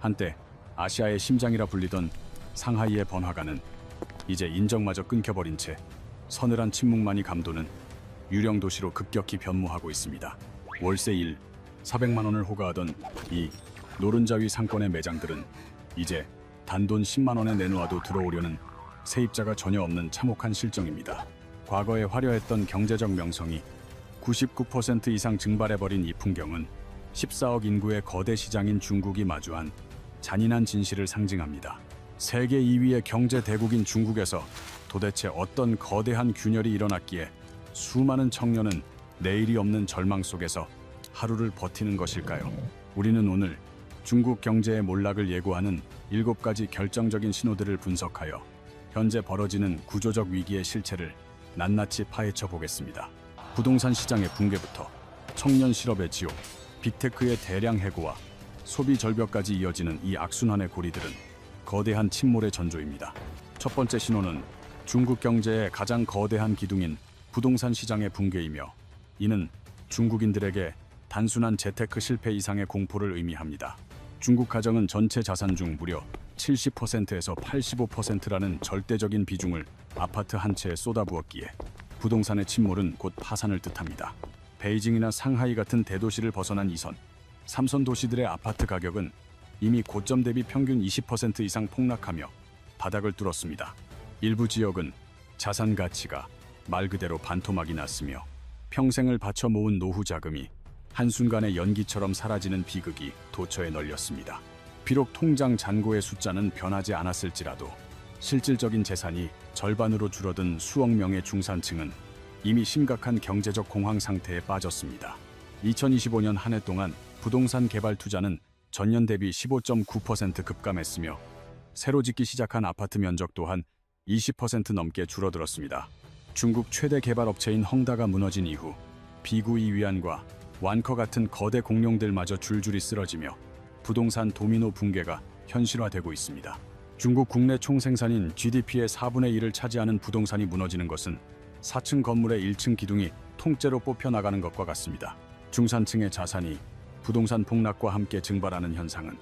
한때 아시아의 심장이라 불리던 상하이의 번화가는 이제 인정마저 끊겨버린 채 서늘한 침묵만이 감도는 유령 도시로 급격히 변모하고 있습니다. 월세 400만 원을 호가하던 이 노른자 위 상권의 매장들은 이제 단돈 10만 원에 내놓아도 들어오려는 세입자가 전혀 없는 참혹한 실정입니다. 과거에 화려했던 경제적 명성이 99% 이상 증발해버린 이 풍경은 14억 인구의 거대 시장인 중국이 마주한 잔인한 진실을 상징합니다. 세계 2위의 경제 대국인 중국에서 도대체 어떤 거대한 균열이 일어났기에 수많은 청년은 내일이 없는 절망 속에서 하루를 버티는 것일까요? 우리는 오늘 중국 경제의 몰락을 예고하는 7가지 결정적인 신호들을 분석하여 현재 벌어지는 구조적 위기의 실체를 낱낱이 파헤쳐 보겠습니다. 부동산 시장의 붕괴부터 청년 실업의 지옥, 빅테크의 대량 해고와 소비 절벽까지 이어지는 이 악순환의 고리들은 거대한 침몰의 전조입니다. 첫 번째 신호는 중국 경제의 가장 거대한 기둥인 부동산 시장의 붕괴이며, 이는 중국인들에게 단순한 재테크 실패 이상의 공포를 의미합니다. 중국 가정은 전체 자산 중 무려 70%에서 85%라는 절대적인 비중을 아파트 한 채에 쏟아부었기에 부동산의 침몰은 곧 파산을 뜻합니다. 베이징이나 상하이 같은 대도시를 벗어난 2선, 3선 도시들의 아파트 가격은 이미 고점 대비 평균 20% 이상 폭락하며 바닥을 뚫었습니다. 일부 지역은 자산 가치가 말 그대로 반토막이 났으며 평생을 바쳐 모은 노후 자금이 한순간에 연기처럼 사라지는 비극이 도처에 널렸습니다. 비록 통장 잔고의 숫자는 변하지 않았을지라도 실질적인 재산이 절반으로 줄어든 수억 명의 중산층은 이미 심각한 경제적 공황 상태에 빠졌습니다. 2025년 한 해 동안 부동산 개발 투자는 전년 대비 15.9% 급감했으며 새로 짓기 시작한 아파트 면적 또한 20% 넘게 줄어들었습니다. 중국 최대 개발 업체인 헝다가 무너진 이후 비구이 위안과 완커 같은 거대 공룡들마저 줄줄이 쓰러지며 부동산 도미노 붕괴가 현실화되고 있습니다. 중국 국내 총생산인 GDP의 4분의 1을 차지하는 부동산이 무너지는 것은 4층 건물의 1층 기둥이 통째로 뽑혀나가는 것과 같습니다. 중산층의 자산이 부동산 폭락과 함께 증발하는 현상은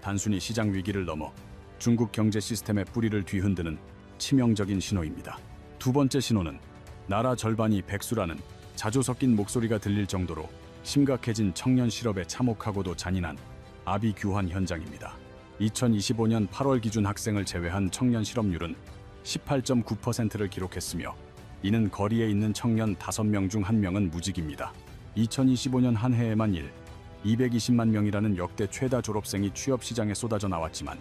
단순히 시장 위기를 넘어 중국 경제 시스템의 뿌리를 뒤흔드는 치명적인 신호입니다. 두 번째 신호는 나라 절반이 백수라는 자주 섞인 목소리가 들릴 정도로 심각해진 청년 실업의 참혹하고도 잔인한 아비규환 현장입니다. 2025년 8월 기준 학생을 제외한 청년 실업률은 18.9%를 기록했으며, 이는 거리에 있는 청년 5명 중 1명은 무직입니다. 2025년 한 해에만 220만 명이라는 역대 최다 졸업생이 취업시장에 쏟아져 나왔지만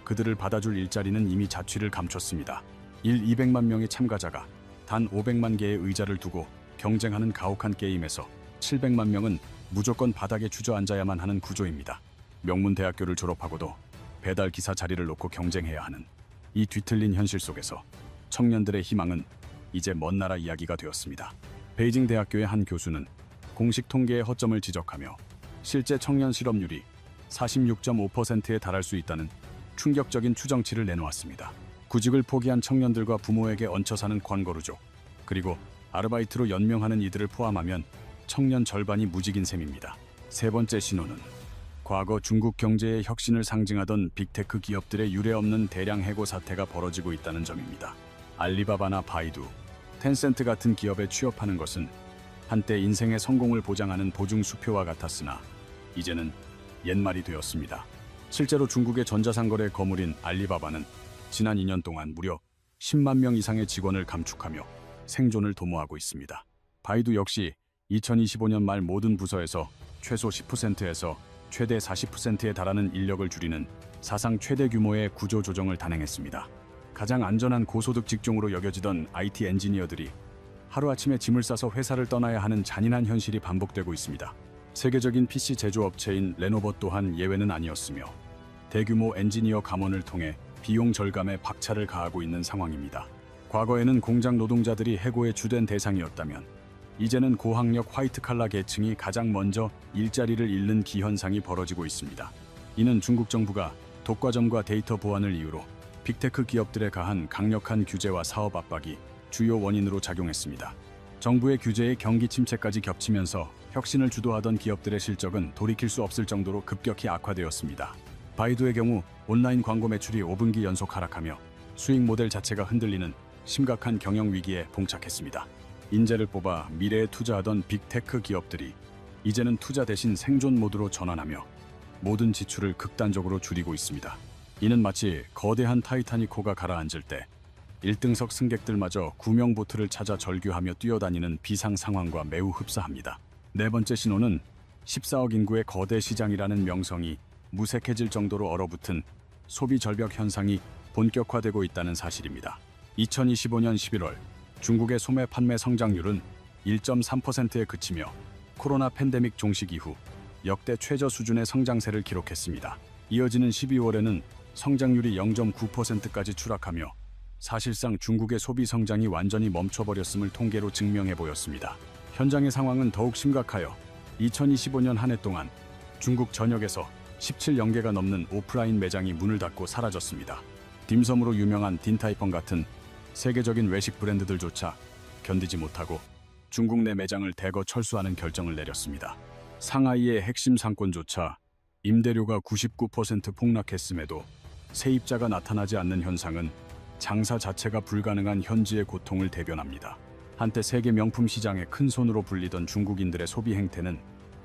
그들을 받아줄 일자리는 이미 자취를 감췄습니다. 200만 명의 참가자가 단 500만 개의 의자를 두고 경쟁하는 가혹한 게임에서 700만 명은 무조건 바닥에 주저앉아야만 하는 구조입니다. 명문 대학교를 졸업하고도 배달 기사 자리를 놓고 경쟁해야 하는 이 뒤틀린 현실 속에서 청년들의 희망은 이제 먼 나라 이야기가 되었습니다. 베이징 대학교의 한 교수는 공식 통계의 허점을 지적하며 실제 청년 실업률이 46.5%에 달할 수 있다는 충격적인 추정치를 내놓았습니다. 구직을 포기한 청년들과 부모에게 얹혀 사는 관거루족, 그리고 아르바이트로 연명하는 이들을 포함하면 청년 절반이 무직인 셈입니다. 세 번째 신호는 과거 중국 경제의 혁신을 상징하던 빅테크 기업들의 유례없는 대량 해고 사태가 벌어지고 있다는 점입니다. 알리바바나 바이두, 텐센트 같은 기업에 취업하는 것은 한때 인생의 성공을 보장하는 보증 수표와 같았으나 이제는 옛말이 되었습니다. 실제로 중국의 전자상거래 거물인 알리바바는 지난 2년 동안 무려 10만 명 이상의 직원을 감축하며 생존을 도모하고 있습니다. 바이두 역시 2025년 말 모든 부서에서 최소 10%에서 최대 40%에 달하는 인력을 줄이는 사상 최대 규모의 구조 조정을 단행했습니다. 가장 안전한 고소득 직종으로 여겨지던 IT 엔지니어들이 하루아침에 짐을 싸서 회사를 떠나야 하는 잔인한 현실이 반복되고 있습니다. 세계적인 PC 제조업체인 레노버 또한 예외는 아니었으며 대규모 엔지니어 감원을 통해 비용 절감에 박차를 가하고 있는 상황입니다. 과거에는 공장 노동자들이 해고의 주된 대상이었다면 이제는 고학력 화이트칼라 계층이 가장 먼저 일자리를 잃는 기현상이 벌어지고 있습니다. 이는 중국 정부가 독과점과 데이터 보안을 이유로 빅테크 기업들에 가한 강력한 규제와 사업 압박이 주요 원인으로 작용했습니다. 정부의 규제에 경기 침체까지 겹치면서 혁신을 주도하던 기업들의 실적은 돌이킬 수 없을 정도로 급격히 악화되었습니다. 바이두의 경우 온라인 광고 매출이 5분기 연속 하락하며 수익 모델 자체가 흔들리는 심각한 경영 위기에 봉착했습니다. 인재를 뽑아 미래에 투자하던 빅테크 기업들이 이제는 투자 대신 생존 모드로 전환하며 모든 지출을 극단적으로 줄이고 있습니다. 이는 마치 거대한 타이타닉호가 가라앉을 때 1등석 승객들마저 구명보트를 찾아 절규하며 뛰어다니는 비상 상황과 매우 흡사합니다. 네 번째 신호는 14억 인구의 거대 시장이라는 명성이 무색해질 정도로 얼어붙은 소비 절벽 현상이 본격화되고 있다는 사실입니다. 2025년 11월 중국의 소매 판매 성장률은 1.3%에 그치며 코로나 팬데믹 종식 이후 역대 최저 수준의 성장세를 기록했습니다. 이어지는 12월에는 성장률이 0.9%까지 추락하며 사실상 중국의 소비 성장이 완전히 멈춰버렸음을 통계로 증명해 보였습니다. 현장의 상황은 더욱 심각하여 2025년 한 해 동안 중국 전역에서 17연개가 넘는 오프라인 매장이 문을 닫고 사라졌습니다. 딤섬으로 유명한 딘타이펑 같은 세계적인 외식 브랜드들조차 견디지 못하고 중국 내 매장을 대거 철수하는 결정을 내렸습니다. 상하이의 핵심 상권조차 임대료가 99% 폭락했음에도 세입자가 나타나지 않는 현상은 장사 자체가 불가능한 현지의 고통을 대변합니다. 한때 세계 명품 시장의 큰 손으로 불리던 중국인들의 소비 행태는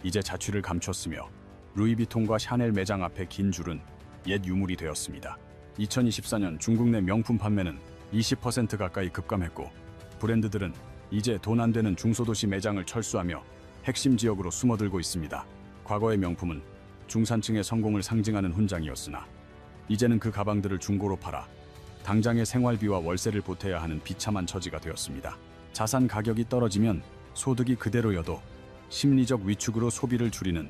이제 자취를 감췄으며 루이비통과 샤넬 매장 앞에 긴 줄은 옛 유물이 되었습니다. 2024년 중국 내 명품 판매는 20% 가까이 급감했고 브랜드들은 이제 돈 안 되는 중소도시 매장을 철수하며 핵심 지역으로 숨어들고 있습니다. 과거의 명품은 중산층의 성공을 상징하는 훈장이었으나 이제는 그 가방들을 중고로 팔아 당장의 생활비와 월세를 보태야 하는 비참한 처지가 되었습니다. 자산 가격이 떨어지면 소득이 그대로여도 심리적 위축으로 소비를 줄이는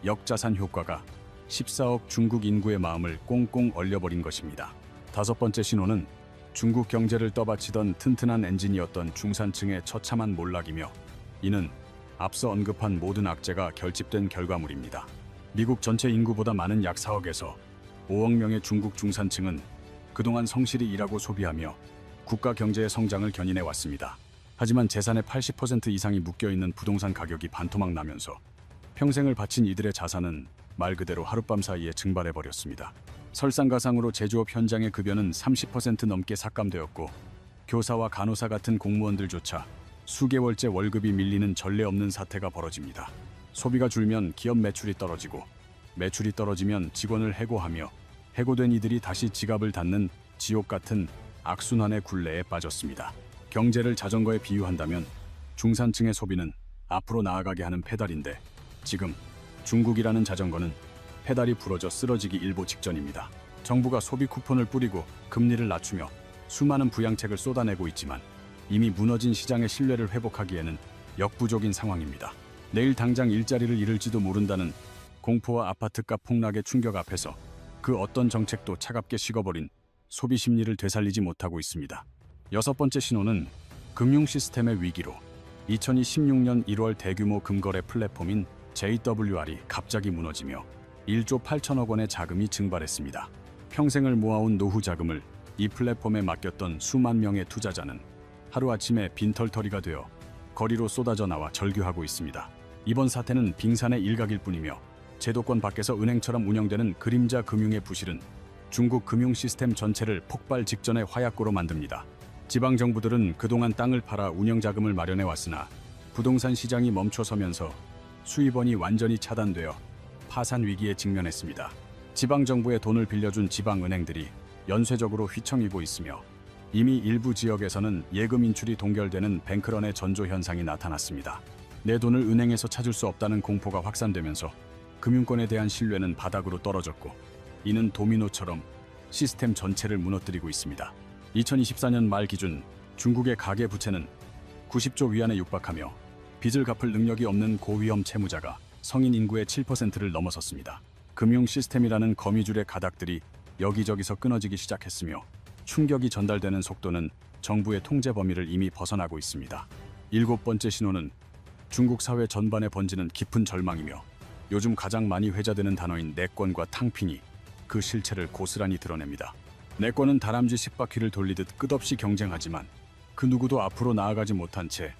역자산 효과가 14억 중국 인구의 마음을 꽁꽁 얼려버린 것입니다. 다섯 번째 신호는 중국 경제를 떠받치던 튼튼한 엔진이었던 중산층의 처참한 몰락이며 이는 앞서 언급한 모든 악재가 결집된 결과물입니다. 미국 전체 인구보다 많은 약 4억에서 5억 명의 중국 중산층은 그동안 성실히 일하고 소비하며 국가 경제의 성장을 견인해 왔습니다. 하지만 재산의 80% 이상이 묶여있는 부동산 가격이 반토막 나면서 평생을 바친 이들의 자산은 말 그대로 하룻밤 사이에 증발해버렸습니다. 설상가상으로 제조업 현장의 급여는 30% 넘게 삭감되었고 교사와 간호사 같은 공무원들조차 수개월째 월급이 밀리는 전례 없는 사태가 벌어집니다. 소비가 줄면 기업 매출이 떨어지고 매출이 떨어지면 직원을 해고하며 해고된 이들이 다시 지갑을 닫는 지옥 같은 악순환의 굴레에 빠졌습니다. 경제를 자전거에 비유한다면 중산층의 소비는 앞으로 나아가게 하는 페달인데 지금 중국이라는 자전거는 페달이 부러져 쓰러지기 일보 직전입니다. 정부가 소비 쿠폰을 뿌리고 금리를 낮추며 수많은 부양책을 쏟아내고 있지만 이미 무너진 시장의 신뢰를 회복하기에는 역부족인 상황입니다. 내일 당장 일자리를 잃을지도 모른다는 공포와 아파트값 폭락의 충격 앞에서 그 어떤 정책도 차갑게 식어버린 소비 심리를 되살리지 못하고 있습니다. 여섯 번째 신호는 금융 시스템의 위기로 2016년 1월 대규모 금거래 플랫폼인 JWR이 갑자기 무너지며 1조 8천억 원의 자금이 증발했습니다. 평생을 모아온 노후 자금을 이 플랫폼에 맡겼던 수만 명의 투자자는 하루아침에 빈털터리가 되어 거리로 쏟아져 나와 절규하고 있습니다. 이번 사태는 빙산의 일각일 뿐이며 제도권 밖에서 은행처럼 운영되는 그림자 금융의 부실은 중국 금융 시스템 전체를 폭발 직전의 화약고로 만듭니다. 지방 정부들은 그동안 땅을 팔아 운영 자금을 마련해 왔으나 부동산 시장이 멈춰서면서 수입원이 완전히 차단되어 파산 위기에 직면했습니다. 지방 정부의 돈을 빌려준 지방 은행들이 연쇄적으로 휘청이고 있으며 이미 일부 지역에서는 예금 인출이 동결되는 뱅크런의 전조 현상이 나타났습니다. 내 돈을 은행에서 찾을 수 없다는 공포가 확산되면서 금융권에 대한 신뢰는 바닥으로 떨어졌고 이는 도미노처럼 시스템 전체를 무너뜨리고 있습니다. 2024년 말 기준 중국의 가계 부채는 90조 위안에 육박하며 빚을 갚을 능력이 없는 고위험 채무자가 성인 인구의 7%를 넘어섰습니다. 금융 시스템이라는 거미줄의 가닥들이 여기저기서 끊어지기 시작했으며 충격이 전달되는 속도는 정부의 통제 범위를 이미 벗어나고 있습니다. 일곱 번째 신호는 중국 사회 전반에 번지는 깊은 절망이며 요즘 가장 많이 회자되는 단어인 내권과 탕핑이 그 실체를 고스란히 드러냅니다. 내권은 다람쥐 10바퀴를 돌리듯 끝없이 경쟁하지만 그 누구도 앞으로 나아가지 못한 채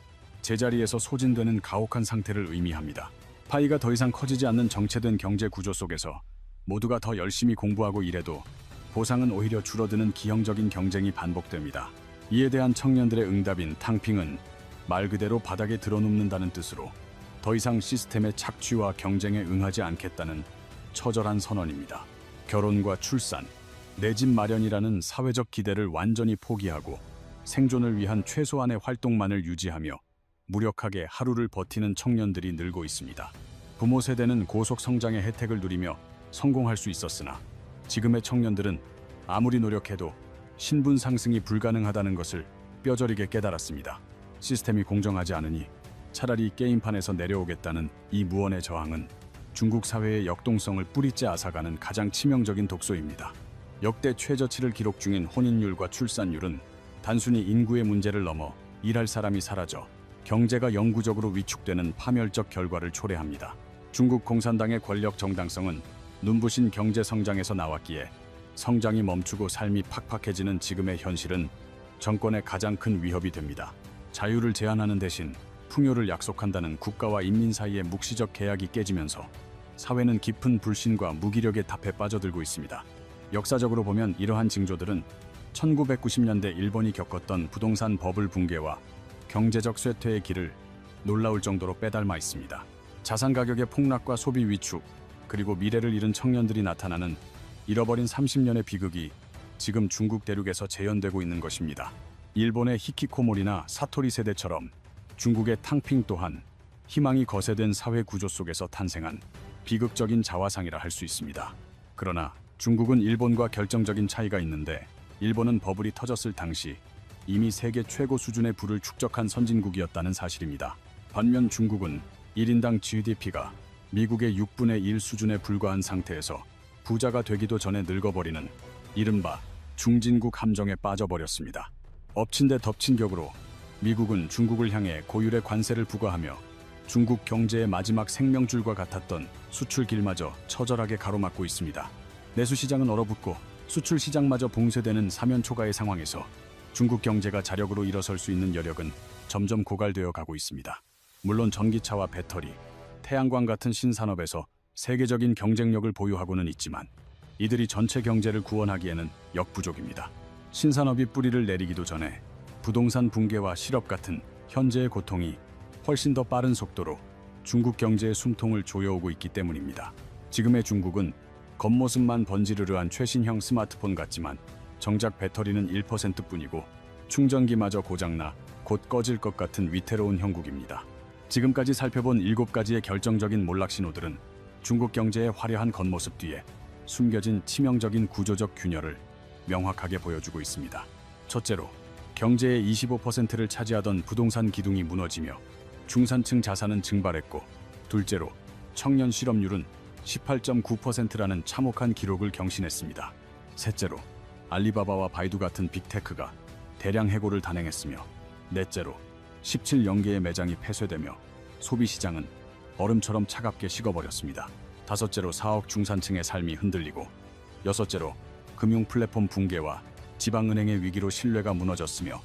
제자리에서 소진되는 가혹한 상태를 의미합니다. 파이가 더 이상 커지지 않는 정체된 경제 구조 속에서 모두가 더 열심히 공부하고 일해도 보상은 오히려 줄어드는 기형적인 경쟁이 반복됩니다. 이에 대한 청년들의 응답인 탕핑은 말 그대로 바닥에 드러눕는다는 뜻으로 더 이상 시스템의 착취와 경쟁에 응하지 않겠다는 처절한 선언입니다. 결혼과 출산, 내 집 마련이라는 사회적 기대를 완전히 포기하고 생존을 위한 최소한의 활동만을 유지하며 무력하게 하루를 버티는 청년들이 늘고 있습니다. 부모 세대는 고속 성장의 혜택을 누리며 성공할 수 있었으나 지금의 청년들은 아무리 노력해도 신분 상승이 불가능하다는 것을 뼈저리게 깨달았습니다. 시스템이 공정하지 않으니 차라리 게임판에서 내려오겠다는 이 무언의 저항은 중국 사회의 역동성을 뿌리째 앗아가는 가장 치명적인 독소입니다. 역대 최저치를 기록 중인 혼인율과 출산율은 단순히 인구의 문제를 넘어 일할 사람이 사라져 경제가 영구적으로 위축되는 파멸적 결과를 초래합니다. 중국 공산당의 권력 정당성은 눈부신 경제 성장에서 나왔기에 성장이 멈추고 삶이 팍팍해지는 지금의 현실은 정권의 가장 큰 위협이 됩니다. 자유를 제한하는 대신 풍요를 약속한다는 국가와 인민 사이의 묵시적 계약이 깨지면서 사회는 깊은 불신과 무기력의 답에 빠져들고 있습니다. 역사적으로 보면 이러한 징조들은 1990년대 일본이 겪었던 부동산 버블 붕괴와 경제적 쇠퇴의 길을 놀라울 정도로 빼닮아 있습니다. 자산 가격의 폭락과 소비 위축, 그리고 미래를 잃은 청년들이 나타나는 잃어버린 30년의 비극이 지금 중국 대륙에서 재현되고 있는 것입니다. 일본의 히키코모리나 사토리 세대처럼 중국의 탕핑 또한 희망이 거세된 사회 구조 속에서 탄생한 비극적인 자화상이라 할 수 있습니다. 그러나 중국은 일본과 결정적인 차이가 있는데, 일본은 버블이 터졌을 당시 이미 세계 최고 수준의 부를 축적한 선진국이었다는 사실입니다. 반면 중국은 1인당 GDP가 미국의 6분의 1 수준에 불과한 상태에서 부자가 되기도 전에 늙어버리는 이른바 중진국 함정에 빠져버렸습니다. 엎친 데 덮친 격으로 미국은 중국을 향해 고율의 관세를 부과하며 중국 경제의 마지막 생명줄과 같았던 수출 길마저 처절하게 가로막고 있습니다. 내수 시장은 얼어붙고 수출 시장마저 봉쇄되는 사면초가의 상황에서 중국 경제가 자력으로 일어설 수 있는 여력은 점점 고갈되어 가고 있습니다. 물론 전기차와 배터리, 태양광 같은 신산업에서 세계적인 경쟁력을 보유하고는 있지만 이들이 전체 경제를 구원하기에는 역부족입니다. 신산업이 뿌리를 내리기도 전에 부동산 붕괴와 실업 같은 현재의 고통이 훨씬 더 빠른 속도로 중국 경제의 숨통을 조여오고 있기 때문입니다. 지금의 중국은 겉모습만 번지르르한 최신형 스마트폰 같지만 정작 배터리는 1%뿐이고 충전기마저 고장나 곧 꺼질 것 같은 위태로운 형국입니다. 지금까지 살펴본 7가지의 결정적인 몰락 신호들은 중국 경제의 화려한 겉모습 뒤에 숨겨진 치명적인 구조적 균열을 명확하게 보여주고 있습니다. 첫째로, 경제의 25%를 차지하던 부동산 기둥이 무너지며 중산층 자산은 증발했고, 둘째로, 청년 실업률은 18.9%라는 참혹한 기록을 경신했습니다. 셋째로, 알리바바와 바이두 같은 빅테크가 대량 해고를 단행했으며, 넷째로, 17연계의 매장이 폐쇄되며 소비시장은 얼음처럼 차갑게 식어버렸습니다. 다섯째로, 사억 중산층의 삶이 흔들리고, 여섯째로, 금융 플랫폼 붕괴와 지방은행의 위기로 신뢰가 무너졌으며,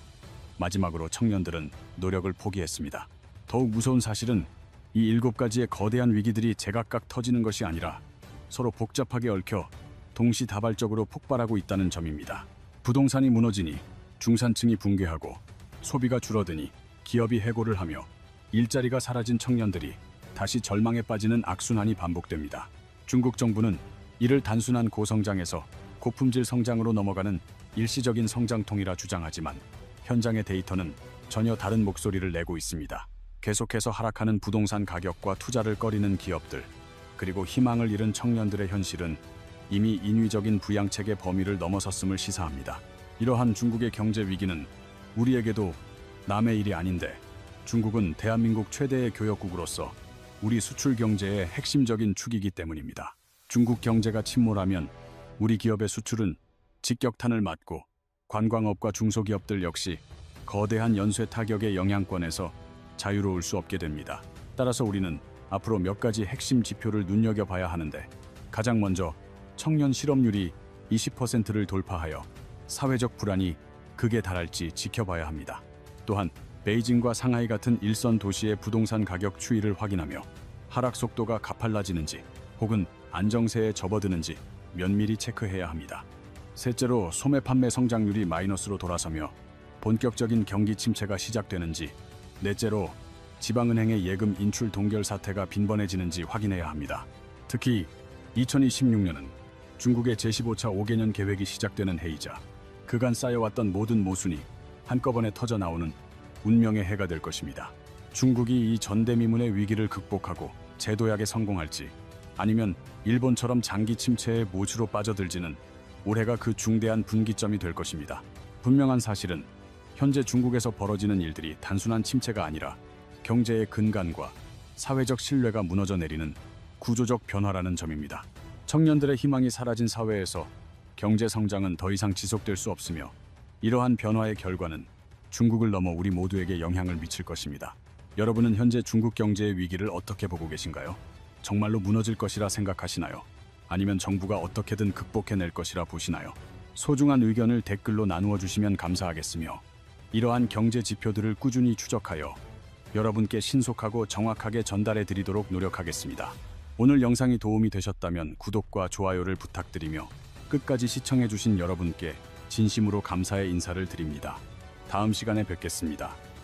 마지막으로 청년들은 노력을 포기했습니다. 더욱 무서운 사실은 이 7가지의 거대한 위기들이 제각각 터지는 것이 아니라 서로 복잡하게 얽혀 동시다발적으로 폭발하고 있다는 점입니다. 부동산이 무너지니 중산층이 붕괴하고, 소비가 줄어드니 기업이 해고를 하며, 일자리가 사라진 청년들이 다시 절망에 빠지는 악순환이 반복됩니다. 중국 정부는 이를 단순한 고성장에서 고품질 성장으로 넘어가는 일시적인 성장통이라 주장하지만 현장의 데이터는 전혀 다른 목소리를 내고 있습니다. 계속해서 하락하는 부동산 가격과 투자를 꺼리는 기업들, 그리고 희망을 잃은 청년들의 현실은 이미 인위적인 부양책의 범위를 넘어섰음을 시사합니다. 이러한 중국의 경제 위기는 우리에게도 남의 일이 아닌데, 중국은 대한민국 최대의 교역국으로서 우리 수출 경제의 핵심적인 축이기 때문입니다. 중국 경제가 침몰하면 우리 기업의 수출은 직격탄을 맞고, 관광업과 중소기업들 역시 거대한 연쇄 타격의 영향권에서 자유로울 수 없게 됩니다. 따라서 우리는 앞으로 몇 가지 핵심 지표를 눈여겨봐야 하는데, 가장 먼저 청년 실업률이 20%를 돌파하여 사회적 불안이 극에 달할지 지켜봐야 합니다. 또한 베이징과 상하이 같은 일선 도시의 부동산 가격 추이를 확인하며 하락 속도가 가팔라지는지, 혹은 안정세에 접어드는지 면밀히 체크해야 합니다. 셋째로 소매 판매 성장률이 마이너스로 돌아서며 본격적인 경기 침체가 시작되는지, 넷째로 지방은행의 예금 인출 동결 사태가 빈번해지는지 확인해야 합니다. 특히 2026년은 중국의 제15차 5개년 계획이 시작되는 해이자 그간 쌓여왔던 모든 모순이 한꺼번에 터져 나오는 운명의 해가 될 것입니다. 중국이 이 전대미문의 위기를 극복하고 재도약에 성공할지, 아니면 일본처럼 장기 침체의 모주로 빠져들지는 올해가 그 중대한 분기점이 될 것입니다. 분명한 사실은 현재 중국에서 벌어지는 일들이 단순한 침체가 아니라 경제의 근간과 사회적 신뢰가 무너져 내리는 구조적 변화라는 점입니다. 청년들의 희망이 사라진 사회에서 경제 성장은 더 이상 지속될 수 없으며, 이러한 변화의 결과는 중국을 넘어 우리 모두에게 영향을 미칠 것입니다. 여러분은 현재 중국 경제의 위기를 어떻게 보고 계신가요? 정말로 무너질 것이라 생각하시나요? 아니면 정부가 어떻게든 극복해낼 것이라 보시나요? 소중한 의견을 댓글로 나누어 주시면 감사하겠으며, 이러한 경제 지표들을 꾸준히 추적하여 여러분께 신속하고 정확하게 전달해 드리도록 노력하겠습니다. 오늘 영상이 도움이 되셨다면 구독과 좋아요를 부탁드리며, 끝까지 시청해 주신 여러분께 진심으로 감사의 인사를 드립니다. 다음 시간에 뵙겠습니다.